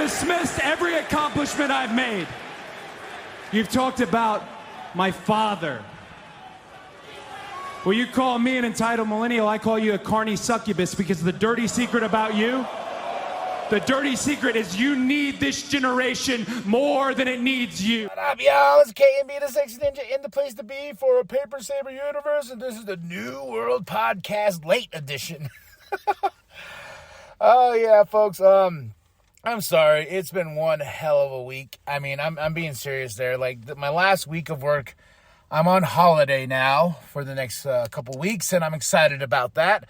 dismissed every accomplishment I've made. You've talked about my father. Well, you call me an entitled millennial, I call you a carny succubus, because the dirty secret about you, the dirty secret is you need this generation more than it needs you. What up, y'all? It's KMB, the Sexy Ninja, in the place to be for a Paper Saber universe, and this is the New World Podcast Late Edition. Oh, yeah, folks, I'm sorry. It's been one hell of a week. I mean, I'm being serious there. Like, my last week of work, I'm on holiday now for the next couple weeks, and I'm excited about that.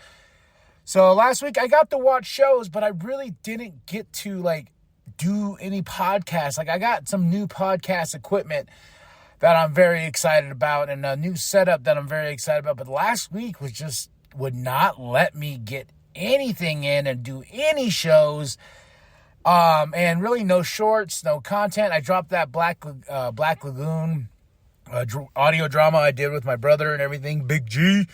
So last week I got to watch shows, but I really didn't get to, like, do any podcasts. Like, I got some new podcast equipment that I'm very excited about and a new setup that I'm very excited about. But last week was just would not let me get anything in and do any shows. And really no shorts, no content. I dropped that Black Lagoon audio drama I did with my brother and everything, Big G,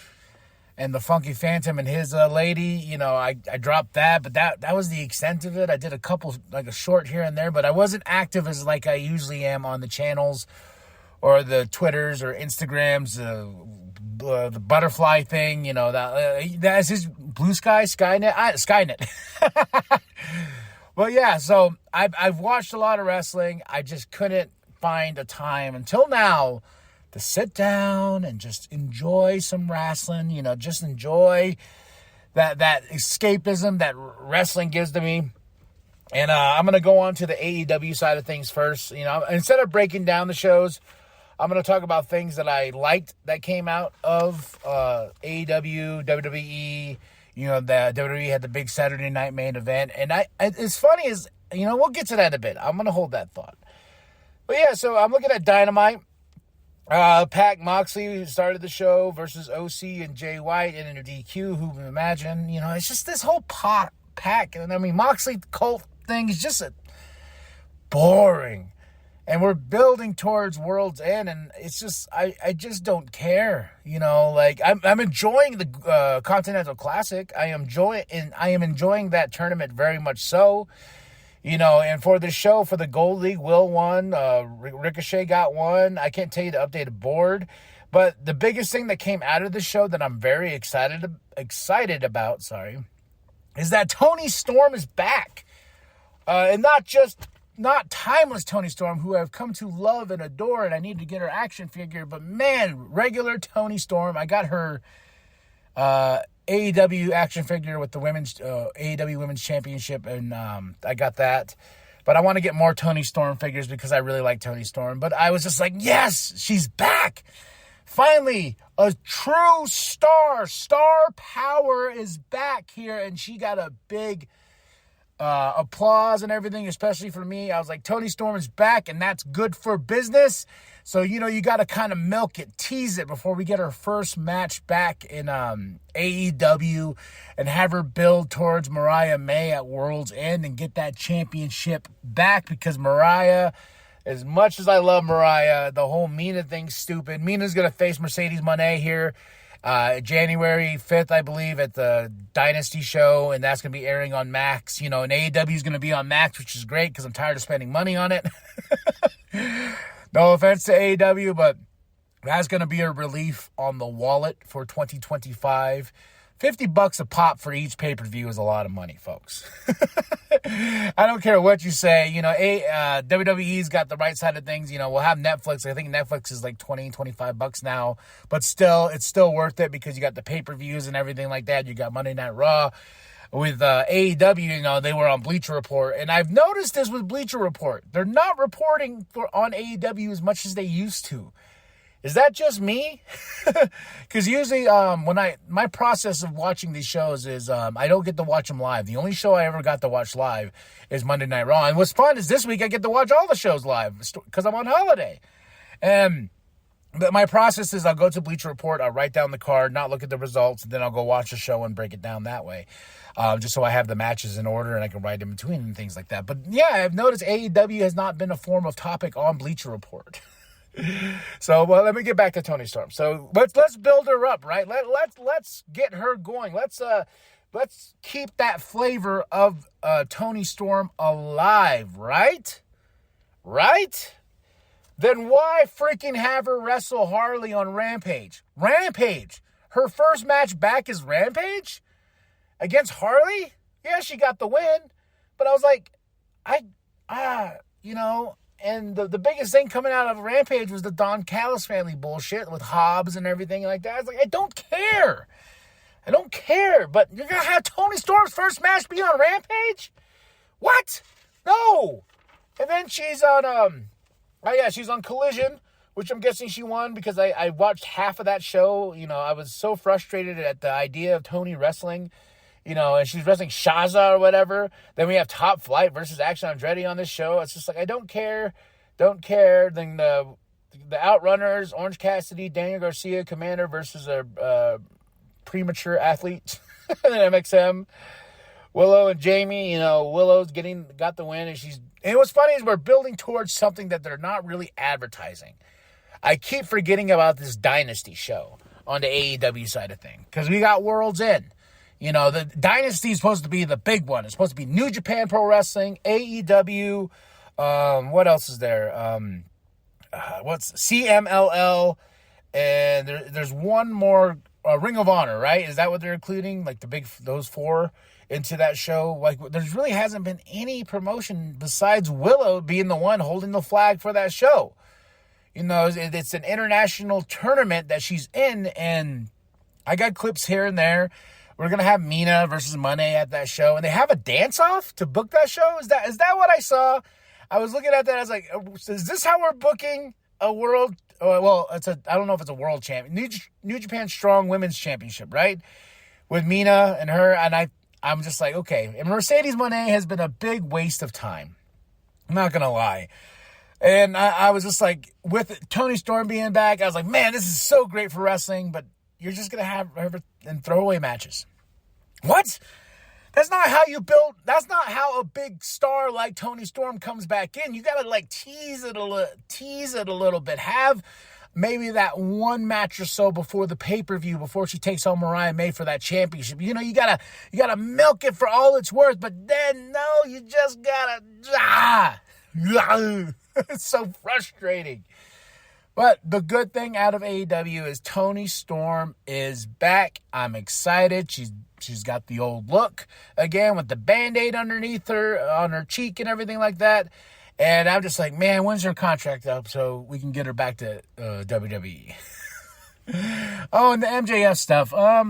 and the Funky Phantom and his lady. You know, I dropped that, but that was the extent of it. I did a couple, like a short here and there, but I wasn't active as like I usually am on the channels or the Twitters or Instagrams, the butterfly thing, you know, that's his Blue Sky, Skynet. Well, yeah, so I've watched a lot of wrestling. I just couldn't find a time until now to sit down and just enjoy some wrestling, you know, just enjoy that escapism that wrestling gives to me. And I'm going to go on to the AEW side of things first. You know, instead of breaking down the shows, I'm going to talk about things that I liked that came out of AEW, WWE. You know, the WWE had the big Saturday night main event. And it's funny is, you know, we'll get to that in a bit. I'm going to hold that thought. But yeah, so I'm looking at Dynamite. Pac Moxley started the show versus OC and Jay White in a DQ. Who would imagine? You know, it's just this whole Pac. And I mean, Moxley cult thing is just boring. And we're building towards World's End, and it's just, I just don't care. You know, like, I'm enjoying the Continental Classic. I am enjoying that tournament very much so. You know, and for the show, for the Gold League, Will won. Ricochet got one. I can't tell you the updated board. But the biggest thing that came out of the show that I'm very excited about, is that Toni Storm is back. And not timeless Toni Storm, who I've come to love and adore, and I need to get her action figure. But, man, regular Toni Storm. I got her AEW action figure with the women's AEW Women's Championship, and I got that. But I want to get more Toni Storm figures because I really like Toni Storm. But I was just like, yes, she's back. Finally, a true star. Star power is back here, and she got a big applause and everything, especially for me. I was like, Toni Storm is back, and that's good for business. So, you know, you got to kind of milk it, tease it before we get her first match back in AEW and have her build towards Mariah May at World's End and get that championship back, because Mariah, as much as I love Mariah, the whole Mina thing's stupid. Mina's going to face Mercedes Moné here January 5th, I believe, at the Dynasty show, and that's going to be airing on Max. You know, and AEW is going to be on Max, which is great because I'm tired of spending money on it. No offense to AEW, but that's going to be a relief on the wallet for 2025. $50 a pop for each pay-per-view is a lot of money, folks. I don't care what you say. You know, WWE's got the right side of things. You know, we'll have Netflix. I think Netflix is like $20-25 now. But still, it's still worth it because you got the pay-per-views and everything like that. You got Monday Night Raw. With AEW, you know, they were on Bleacher Report. And I've noticed this with Bleacher Report. They're not reporting on AEW as much as they used to. Is that just me? Because usually my process of watching these shows is I don't get to watch them live. The only show I ever got to watch live is Monday Night Raw. And what's fun is this week I get to watch all the shows live because I'm on holiday. But my process is I'll go to Bleacher Report, I'll write down the card, not look at the results, and then I'll go watch the show and break it down that way. Just so I have the matches in order and I can write in between and things like that. But yeah, I've noticed AEW has not been a form of topic on Bleacher Report. So, well, let me get back to Toni Storm. So let's build her up, right? Let's get her going. Let's let's keep that flavor of Toni Storm alive, right? Right? Then why freaking have her wrestle Harley on Rampage? Rampage! Her first match back is Rampage? Against Harley? Yeah, she got the win. But I was like, and the biggest thing coming out of Rampage was the Don Callis family bullshit with Hobbs and everything like that. I was like, I don't care. But you're going to have Toni Storm's first match be on Rampage? What? No. And then she's on, she's on Collision, which I'm guessing she won because I watched half of that show. I was so frustrated at the idea of Toni wrestling, and she's wrestling Shaza or whatever. Then we have Top Flight versus Action Andretti on this show. It's just like, I don't care. Then the Outrunners, Orange Cassidy, Daniel Garcia, Commander versus a premature athlete. And then MXM, Willow and Jamie. Willow's got the win, and what's funny is we're building towards something that they're not really advertising. I keep forgetting about this Dynasty show on the AEW side of things because we got Worlds in. The Dynasty is supposed to be the big one. It's supposed to be New Japan Pro Wrestling, AEW. What else is there? What's CMLL? And there's one more, Ring of Honor, right? Is that what they're including? Like those four into that show? Like, there really hasn't been any promotion besides Willow being the one holding the flag for that show. It's an international tournament that she's in, and I got clips here and there. We're going to have Mina versus Monet at that show, and they have a dance-off to book that show? Is that what I saw? I was looking at that, I was like, is this how we're booking a world? Well, I don't know if it's a world champion. New Japan Strong Women's Championship, right? With Mina and her, and I'm just like, okay. And Mercedes Moné has been a big waste of time. I'm not going to lie. And I was just like, with Toni Storm being back, I was like, man, this is so great for wrestling, but you're just going to have her in throwaway matches. What? That's not how you build. That's not how a big star like Toni Storm comes back in. You got to tease it a little bit. Have maybe that one match or so before the pay-per-view, before she takes on Mariah May for that championship. You gotta milk it for all it's worth. But then no, you just gotta. It's so frustrating. But the good thing out of AEW is Toni Storm is back. I'm excited. She's got the old look again with the Band-Aid underneath her, on her cheek and everything like that. And I'm just like, man, when's her contract up so we can get her back to WWE? Oh, and the MJF stuff. I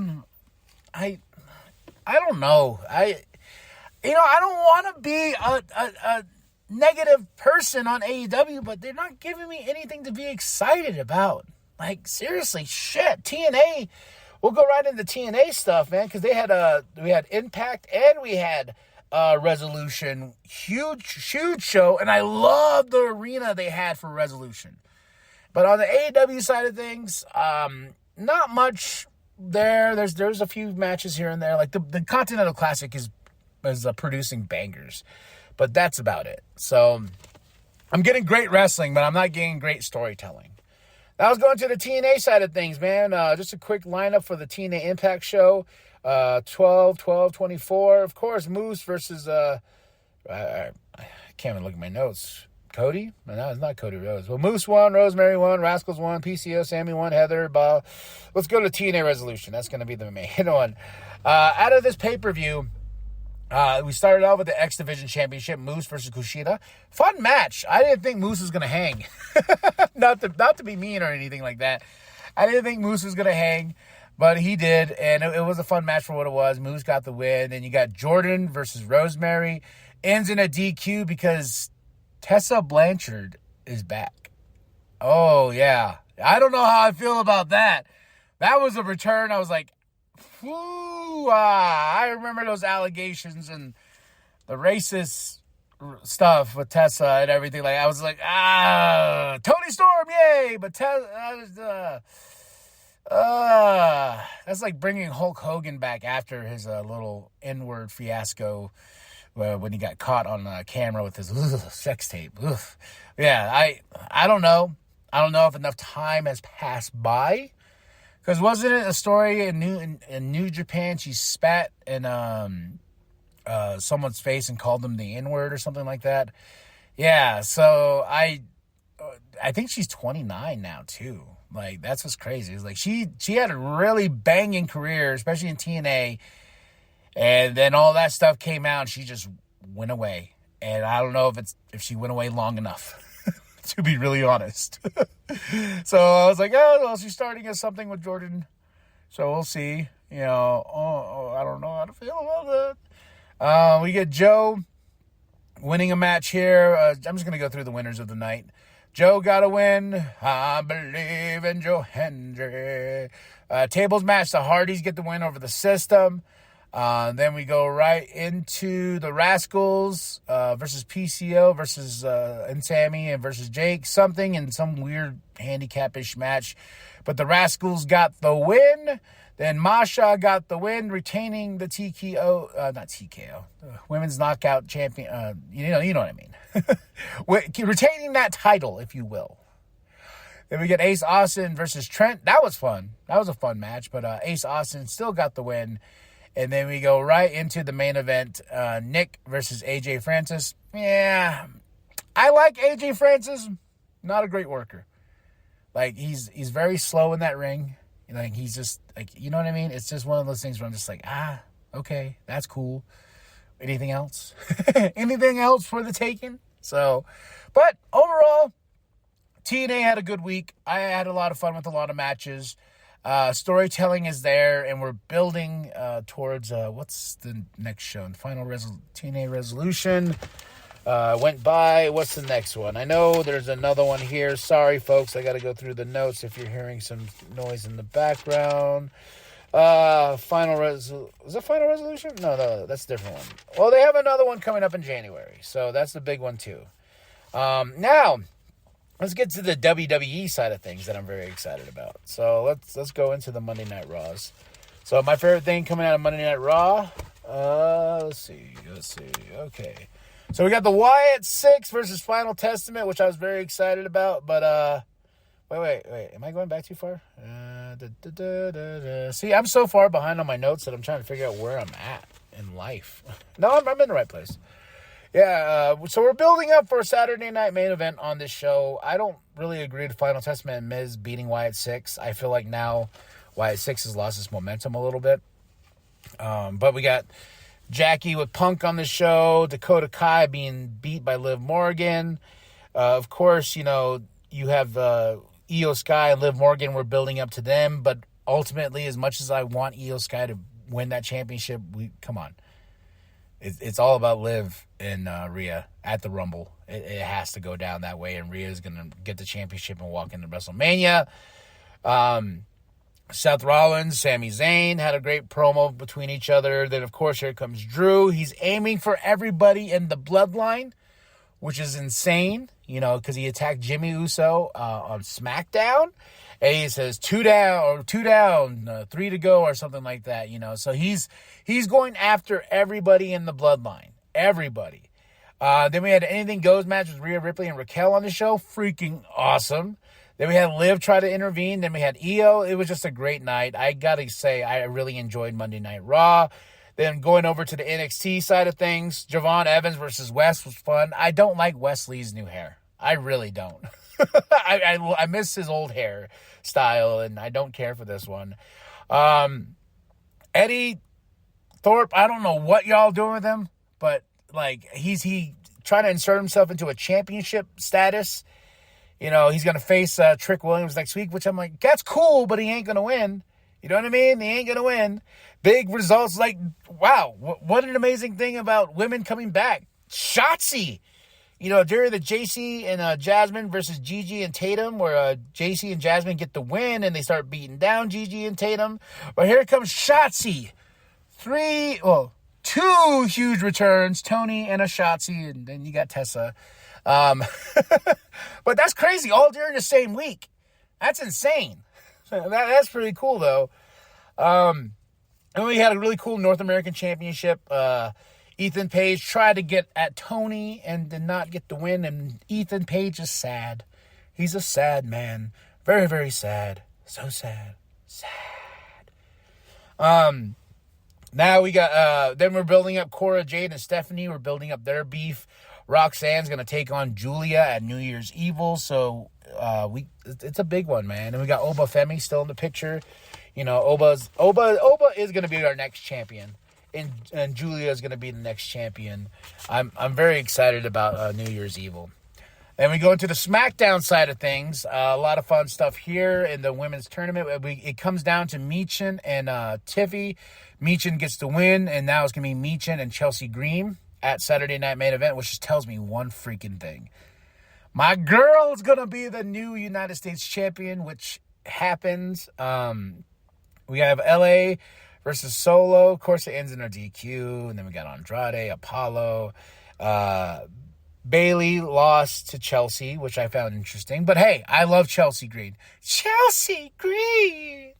don't know. I don't want to be a negative person on AEW, but they're not giving me anything to be excited about. Like, seriously, shit. TNA, we'll go right into TNA stuff, man, because we had Impact and we had Resolution. Huge show, and I love the arena they had for Resolution. But on the AEW side of things, not much there. There's a few matches here and there. Like the Continental Classic is producing bangers. But that's about it. So I'm getting great wrestling, but I'm not getting great storytelling. Now I was going to the TNA side of things, man. Just a quick lineup for the TNA Impact show. 12/12/24. Of course, Moose versus, I can't even look at my notes. Cody? No, it's not Cody Rhodes. Well, Moose won, Rosemary won, Rascals won, PCO, Sammy won, Heather, Bob. Let's go to TNA Resolution. That's going to be the main one. Out of this pay-per-view, we started off with the X Division Championship, Moose versus Kushida. Fun match. I didn't think Moose was going to hang. not to be mean or anything like that. I didn't think Moose was going to hang, but he did, and it was a fun match for what it was. Moose got the win. Then you got Jordan versus Rosemary. Ends in a DQ because Tessa Blanchard is back. Oh, yeah. I don't know how I feel about that. That was a return. I was like, ooh, I remember those allegations and the racist stuff with Tessa and everything. Like, I was like, Toni Storm, yay! But Tessa, that's like bringing Hulk Hogan back after his little N-word fiasco when he got caught on camera with his sex tape. Ugh. Yeah, I don't know. I don't know if enough time has passed by. Because wasn't it a story in New Japan? She spat in someone's face and called them the N-word or something like that. Yeah, so I think she's 29 now too. Like, that's what's crazy. It's like she had a really banging career, especially in TNA, and then all that stuff came out and she just went away. And I don't know if she went away long enough, to be really honest. So I was like, oh, well, she's starting as something with Jordan. So we'll see. You know, I don't know how to feel about that. We get Joe winning a match here. I'm just going to go through the winners of the night. Joe got a win. I believe in Joe Hendry. Tables match. The Hardys get the win over the System. Then we go right into the Rascals versus PCO versus and Sammy and versus Jake. Something in some weird handicap-ish match. But the Rascals got the win. Then Masha got the win, retaining the Women's Knockout Champion. You know what I mean. Retaining that title, if you will. Then we get Ace Austin versus Trent. That was fun. That was a fun match. But Ace Austin still got the win. And then we go right into the main event. Nick versus AJ Francis. Yeah, I like AJ Francis. Not a great worker. Like, he's very slow in that ring. Like, he's just, like, you know what I mean? It's just one of those things where I'm just like, okay, that's cool. Anything else? Anything else for the taking? So, but overall, TNA had a good week. I had a lot of fun with a lot of matches. Storytelling is there, and we're building towards, what's the next show? Final TNA Resolution. Went by. What's the next one? I know there's another one here. Sorry, folks. I got to go through the notes if you're hearing some noise in the background. Is it Final Resolution? No, that's a different one. Well, they have another one coming up in January, so that's the big one too. Now, let's get to the WWE side of things that I'm very excited about. So let's go into the Monday Night Raws. So my favorite thing coming out of Monday Night Raw. Let's see. Okay. So we got the Wyatt 6 versus Final Testament, which I was very excited about. But, wait. Am I going back too far? See, I'm so far behind on my notes that I'm trying to figure out where I'm at in life. No, I'm in the right place. Yeah, so we're building up for a Saturday night main event on this show. I don't really agree with Final Testament and Miz beating Wyatt 6. I feel like now Wyatt 6 has lost its momentum a little bit. But we got Jackie with Punk on the show, Dakota Kai being beat by Liv Morgan. Of course, you know, you have Io Sky and Liv Morgan. We're building up to them, but ultimately, as much as I want Io Sky to win that championship, come on. It's all about Liv and Rhea at the Rumble. It has to go down that way, and Rhea is going to get the championship and walk into WrestleMania. Seth Rollins, Sami Zayn had a great promo between each other. Then, of course, here comes Drew. He's aiming for everybody in the bloodline, which is insane, you know, because he attacked Jimmy Uso on SmackDown. And he says 2 down, 3 to go, or something like that, you know. So he's going after everybody in the bloodline. Everybody. Then we had an Anything Goes match with Rhea Ripley and Raquel on the show. Freaking awesome. Then we had Liv try to intervene. Then we had Io. It was just a great night. I got to say, I really enjoyed Monday Night Raw. Then going over to the NXT side of things, Javon Evans versus Wes was fun. I don't like Wesley's new hair. I really don't. I miss his old hair style, and I don't care for this one. Eddie Thorpe, I don't know what y'all doing with him, but like he trying to insert himself into a championship status. You know, he's going to face Trick Williams next week, which I'm like, that's cool, but he ain't going to win. You know what I mean? He ain't going to win. Big results, like, wow, what an amazing thing about women coming back. Shotzi. You know, during the JC and Jasmine versus Gigi and Tatum, where JC and Jasmine get the win and they start beating down Gigi and Tatum. But here comes Shotzi. 2 huge returns, Tony and a Shotzi, and then you got Tessa. But that's crazy, all during the same week. That's insane. That's pretty cool, though. And we had a really cool North American Championship. Ethan Page tried to get at Tony and did not get the win, and Ethan Page is sad. He's a sad man. Very, very sad. So sad. Sad. Now we got, then we're building up Cora Jade and Stephanie. We're building up their beef. Roxanne's going to take on Julia at New Year's Evil. So, it's a big one, man. And we got Oba Femi still in the picture. You know, Oba is going to be our next champion. And Julia is going to be the next champion. I'm very excited about New Year's Evil. Then we go into the SmackDown side of things. A lot of fun stuff here in the women's tournament. It comes down to Michin and Tiffy. Michin gets the win, and now it's going to be Michin and Chelsea Green at Saturday Night Main Event, which just tells me one freaking thing. My girl is going to be the new United States champion, which happens. We have LA versus Solo. Of course, it ends in a DQ. And then we got Andrade, Apollo. Bailey lost to Chelsea, which I found interesting. But hey, I love Chelsea Green. Chelsea Green!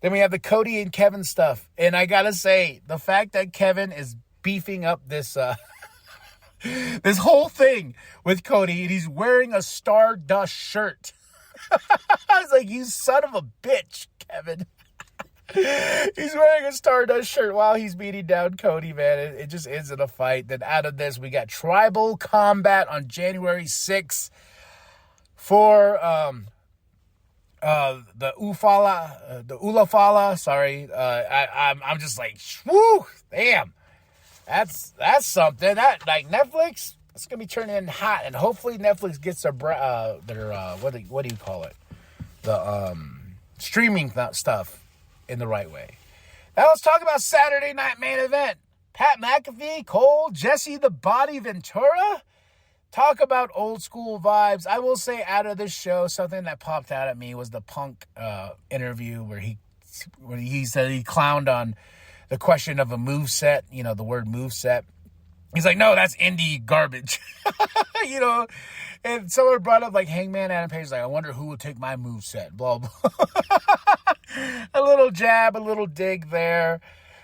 Then we have the Cody and Kevin stuff. And I gotta say, the fact that Kevin is beefing up this this whole thing with Cody, and he's wearing a Stardust shirt. I was like, you son of a bitch, Kevin. He's wearing a Stardust shirt while he's beating down Cody, man. It just ends in a fight. Then out of this, we got Tribal Combat on January 6th for the Ulafala. Sorry, I'm just like, whoo, damn. That's something. That, like, Netflix, it's gonna be turning hot, and hopefully Netflix gets their what do you call it, the streaming stuff in the right way. Now let's talk about Saturday Night Main Event. Pat McAfee, Cole, Jesse the Body Ventura. Talk about old school vibes. I will say, out of this show, something that popped out at me was the Punk interview where he said he clowned on the question of a moveset, you know, the word moveset. He's like, no, that's indie garbage. You know, and someone brought up, like, Hangman Adam Page, like, I wonder who will take my moveset, blah, blah. A little jab, a little dig there.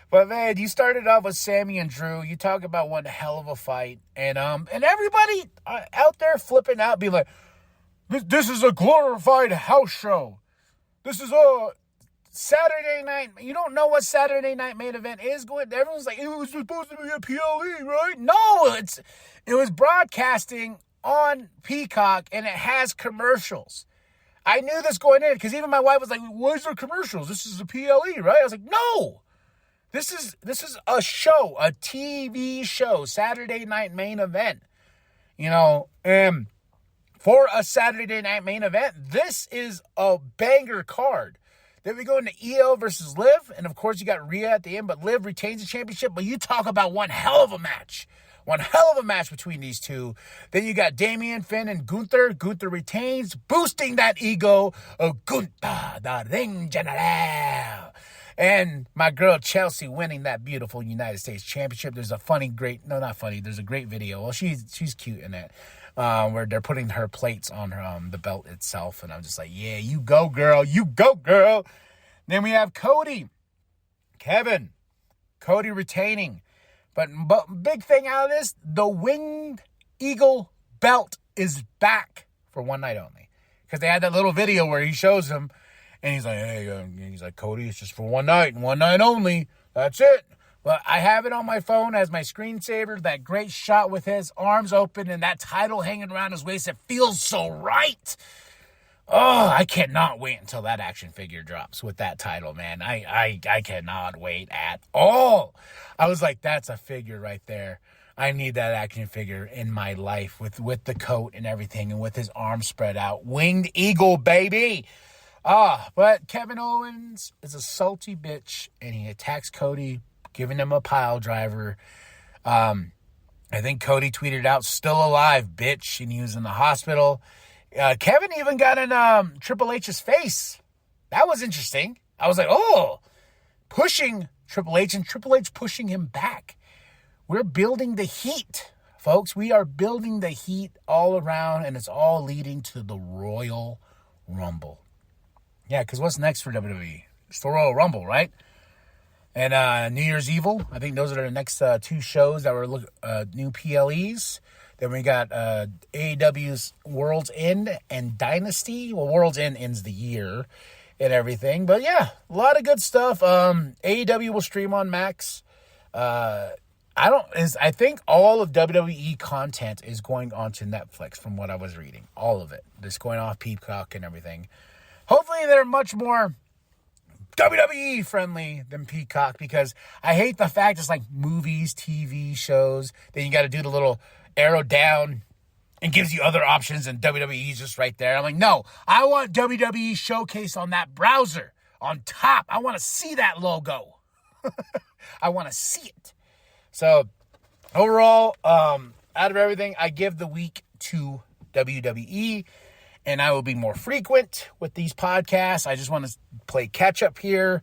But, man, you started off with Sammy and Drew. You talk about one hell of a fight. And everybody out there flipping out, be like, this is a glorified house show. This is a Saturday night. You don't know what Saturday Night Main Event is going. Everyone's like, it was supposed to be a PLE, right? No, it was broadcasting on Peacock, and it has commercials. I knew this going in, because even my wife was like, why is there commercials? This is a PLE, right? I was like, no. This is a show, a TV show, Saturday Night Main Event. You know, and for a Saturday Night Main Event, this is a banger card. Then we go into EO versus Liv, and of course you got Rhea at the end, but Liv retains the championship. But you talk about one hell of a match. One hell of a match between these two. Then you got Damian, Finn, and Gunther. Gunther retains, boosting that ego of Gunther, the Ring General. And my girl Chelsea winning that beautiful United States Championship. There's a there's a great video. Well, she's cute in it. Where they're putting her plates on her, the belt itself. And I'm just like, yeah, you go, girl. You go, girl. Then we have Cody. Kevin. Cody retaining. But big thing out of this, the Winged Eagle belt is back for one night only. Because they had that little video where he shows him. And he's like, hey, he's like, Cody, it's just for one night and one night only. That's it. Well, I have it on my phone as my screensaver, that great shot with his arms open and that title hanging around his waist. It feels so right. Oh, I cannot wait until that action figure drops with that title, man. I cannot wait at all. I was like, that's a figure right there. I need that action figure in my life with the coat and everything and with his arms spread out. Winged Eagle, baby. But Kevin Owens is a salty bitch, and he attacks Cody, giving him a pile driver. I think Cody tweeted out, still alive, bitch, and he was in the hospital. Kevin even got in Triple H's face. That was interesting. I was like, oh, pushing Triple H, and Triple H pushing him back. We're building the heat, folks. We are building the heat all around, and it's all leading to the Royal Rumble. Yeah, because what's next for WWE? It's the Royal Rumble, right? And New Year's Evil. I think those are the next two shows that were new PLEs. Then we got AEW's World's End and Dynasty. Well, World's End ends the year. and everything. But yeah, a lot of good stuff. AEW will stream on Max. I think all of WWE content is going onto Netflix from what I was reading. All of it. It's going off Peacock and everything. Hopefully they're much more WWE friendly than Peacock, because I hate the fact it's like movies, TV shows, then you got to do the little arrow down and gives you other options, and WWE's just right there. I'm like, no, I want WWE showcase on that browser on top. I want to see that logo. I want to see it. So overall, out of everything, I give the week to WWE. And I will be more frequent with these podcasts. I just want to play catch up here.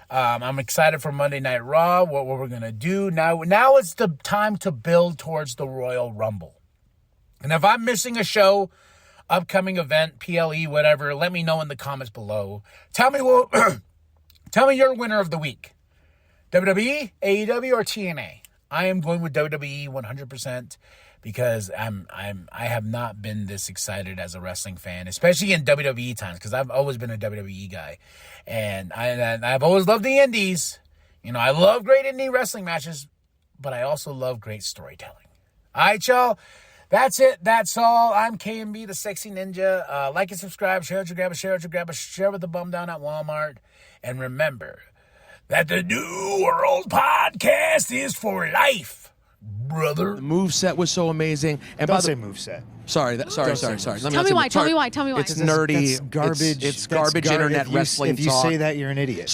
I'm excited for Monday Night Raw, what we're going to do. Now it's the time to build towards the Royal Rumble. And if I'm missing a show, upcoming event, PLE, whatever, let me know in the comments below. Tell me your winner of the week. WWE, AEW, or TNA? I am going with WWE 100%. Because I have not been this excited as a wrestling fan, especially in WWE times, because I've always been a WWE guy. And I've always loved the indies. You know, I love great indie wrestling matches, but I also love great storytelling. All right, y'all. That's it. That's all. I'm KMB, the Sexy Ninja. Like and subscribe. Share it, grab a share with the bum down at Walmart. And remember that the New World Podcast is for life. Brother, the moveset was so amazing. And Don't say moveset. Sorry. Tell me why. It's nerdy. That's garbage. It's garbage internet wrestling If you talk. say that, you're an idiot.